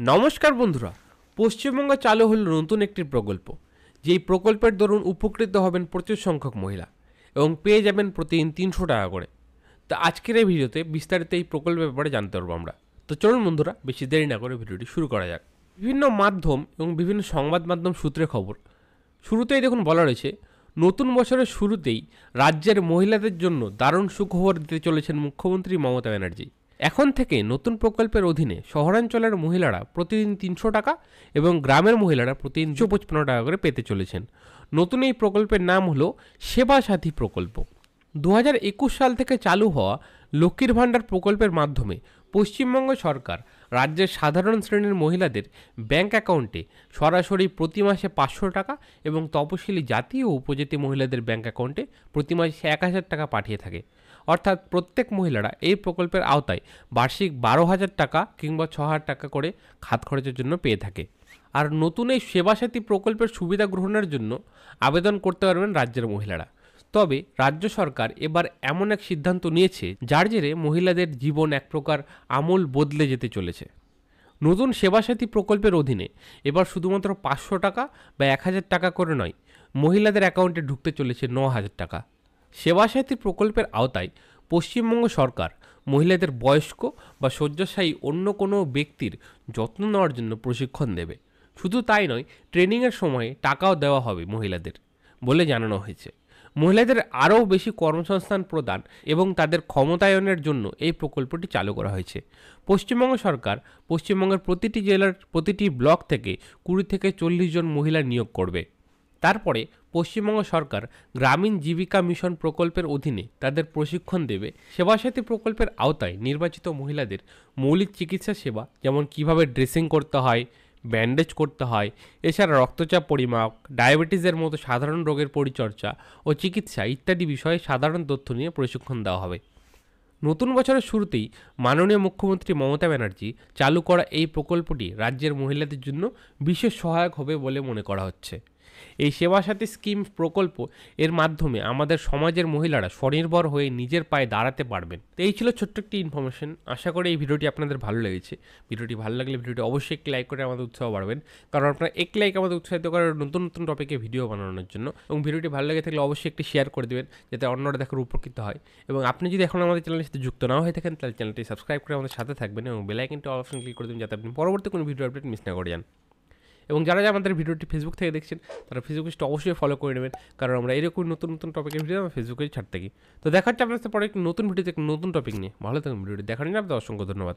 নমস্কার বন্ধুরা, পশ্চিমবঙ্গে চালু হল নতুন একটি প্রকল্প। যেই প্রকল্পের দরুন উপকৃত হবেন প্রচুর সংখ্যক মহিলা এবং পেয়ে যাবেন প্রতিদিন 300 টাকা করে। তো আজকের এই ভিডিওতে বিস্তারিত এই প্রকল্পের ব্যাপারে জানতে পারবো আমরা। তো চলুন বন্ধুরা, বেশি দেরি না করে ভিডিওটি শুরু করা যাক। বিভিন্ন মাধ্যম এবং বিভিন্ন সংবাদ মাধ্যম সূত্রে খবর, শুরুতেই দেখুন বলা রয়েছে, নতুন বছরের শুরুতেই রাজ্যের মহিলাদের জন্য দারুণ সুখবর দিতে চলেছেন মুখ্যমন্ত্রী মমতা ব্যানার্জি। এখন থেকে নতুন প্রকল্পের অধীনে শহরাঞ্চলের মহিলারা প্রতিদিন 300 টাকা এবং গ্রামের মহিলারা প্রতিদিন 255 টাকা করে পেতে চলেছেন। নতুন এই প্রকল্পের নাম হলো সেবা সাথী প্রকল্প। 2021 সাল থেকে চালু হওয়া লক্ষ্মীর ভাণ্ডার প্রকল্পের মাধ্যমে পশ্চিমবঙ্গ সরকার রাজ্যের সাধারণ শ্রেণীর মহিলাদের ব্যাংক অ্যাকাউন্টে সরাসরি প্রতি মাসে 500 টাকা এবং তপশিলি জাতি ও উপজাতি মহিলাদের ব্যাংক অ্যাকাউন্টে প্রতি মাসে 1000 টাকা পাঠিয়ে থাকে। অর্থাৎ প্রত্যেক মহিলারা এই প্রকল্পের আওতায় বার্ষিক 12,000 টাকা কিংবা 6,000 টাকা করে খাত খরচের জন্য পেয়ে থাকে। আর নতুন এই সেবাসাথী প্রকল্পের সুবিধা গ্রহণের জন্য আবেদন করতে পারবেন রাজ্যের মহিলারা। তবে রাজ্য সরকার এবার এমন এক সিদ্ধান্ত নিয়েছে যার জেরে মহিলাদের জীবন এক প্রকার আমূল বদলে যেতে চলেছে। নতুন সেবাসাথী প্রকল্পের অধীনে এবার শুধুমাত্র 500 টাকা বা 1000 টাকা করে নয়, মহিলাদের অ্যাকাউন্টে ঢুকতে চলেছে 9,000 টাকা। সেবাসাথী প্রকল্পের আওতায় পশ্চিমবঙ্গ সরকার মহিলাদের বয়স্ক বা শয্যাশায়ী অন্য কোনো ব্যক্তির যত্ন নেওয়ার জন্য প্রশিক্ষণ দেবে। শুধু তাই নয়, ট্রেনিংয়ের সময়ে টাকাও দেওয়া হবে মহিলাদের বলে জানানো হয়েছে। মহিলাদের আরও বেশি কর্মসংস্থান প্রদান এবং তাদের ক্ষমতায়নের জন্য এই প্রকল্পটি চালু করা হয়েছে। পশ্চিমবঙ্গ সরকার পশ্চিমবঙ্গের প্রতিটি জেলার প্রতিটি ব্লক থেকে 20 থেকে 40 জন মহিলা নিয়োগ করবে। তারপরে পশ্চিমবঙ্গ সরকার গ্রামীণ জীবিকা মিশন প্রকল্পের অধীনে তাদের প্রশিক্ষণ দেবে। সেবাসাথী প্রকল্পের আওতায় নির্বাচিত মহিলাদের মৌলিক চিকিৎসা সেবা, যেমন কিভাবে ড্রেসিং করতে হয়, ব্যান্ডেজ করতে হয়, এছাড়া রক্তচাপ পরিমাপ, ডায়াবেটিসের মতো সাধারণ রোগের পরিচর্যা ও চিকিৎসা ইত্যাদি বিষয়ে সাধারণ তথ্য নিয়ে প্রশিক্ষণ দেওয়া হবে। নতুন বছরের শুরুতেই মাননীয় মুখ্যমন্ত্রী মমতা ব্যানার্জি চালু করা এই প্রকল্পটি রাজ্যের মহিলাদের জন্য বিশেষ সহায়ক হবে বলে মনে করা হচ্ছে। এই সেবাসাথী স্কিম প্রকল্প এর মাধ্যমে আমাদের সমাজের মহিলারা স্বনির্ভর হয়ে নিজের পায়ে দাঁড়াতে পারবেন। তো এই ছিল ছোট্ট একটি ইনফরমেশন। আশা করি এই ভিডিওটি আপনাদের ভালো লেগেছে। ভিডিওটি ভালো লাগলে ভিডিওটি অবশ্যই একটি লাইক করে আমাদের উৎসাহ বাড়বেন, কারণ আপনারা এক লাইক আমাদের উৎসাহিত করার নতুন নতুন টপিকে ভিডিও বানানোর জন্য। এবং ভিডিওটি ভালো লেগে থাকলে অবশ্যই একটি শেয়ার করে দেবেন যাতে অন্যরা দেখার উপকৃত হয়। এবং আপনি যদি এখন আমাদের চ্যানেলের সাথে যুক্ত না হয়ে থাকেন তাহলে চ্যানেলটি সাবস্ক্রাইব করে আমাদের সাথে থাকবেন এবং বেল আইকনটি অল অপশন ক্লিক করে দেবেন যাতে আপনি পরবর্তী কোনো ভিডিও আপডেট মিস না করে যান। এবং যারা আমাদের ভিডিওটি ফেসবুক থেকে দেখছেন তারা ফেসবুক পেজটা অবশ্যই ফলো করে নেবেন, কারণ আমরা এরকম নতুন নতুন টপিকের ভিডিও আমরা ফেসবুকেই ছাড়তে থাকি। তো দেখা হচ্ছে আপনার সাথে পরে একটি নতুন ভিডিওতে নতুন টপিক নিয়ে। ভালো থাকুন। ভিডিওটি দেখার জন্য আপনাদের অসংখ্য ধন্যবাদ।